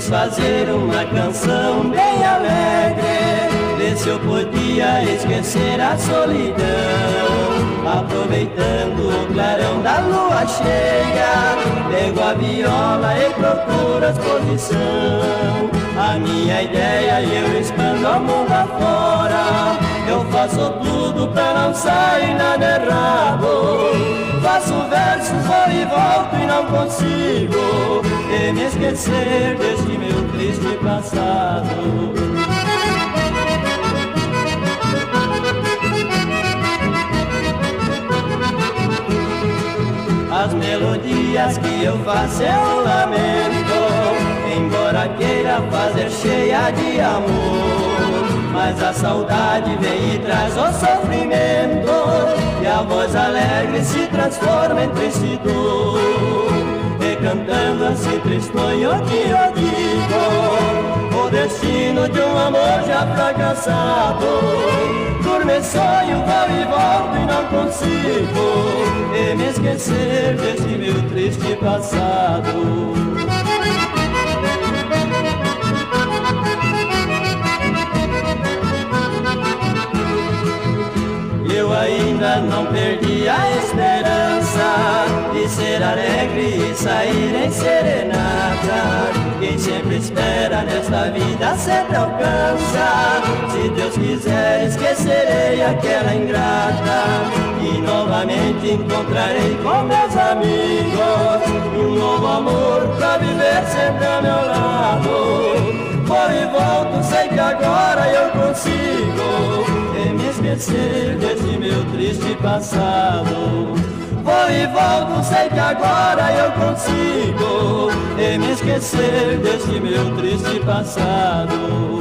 quis fazer uma canção bem alegre, ver se eu podia esquecer a solidão. Aproveitando o clarão da lua cheia, pego a viola e procuro a exposição. A minha ideia eu expando ao mundo afora, eu faço tudo pra não sair nada errado. Faço versos, vou e volto e não consigo me esquecer deste meu triste passado. As melodias que eu faço eu lamento, embora queira fazer cheia de amor. Mas a saudade vem e traz o sofrimento, e a voz alegre se transforma em triste dor. E cantando assim tristonho que eu digo o destino de um amor já fracassado. Dorme sonho, vou e volto e não consigo me esquecer deste meu triste passado. Eu ainda não perdi a esperança de ser alegre e sair em serenata. Quem sempre espera nesta vida sempre alcança. Se Deus quiser esquecerei aquela ingrata, e novamente encontrarei com meus amigos um novo amor pra viver sempre ao meu lado. Vou e volto, sei que agora eu consigo me esquecer desse meu triste passado. Vou e volto, sei que agora eu consigo me esquecer desse meu triste passado.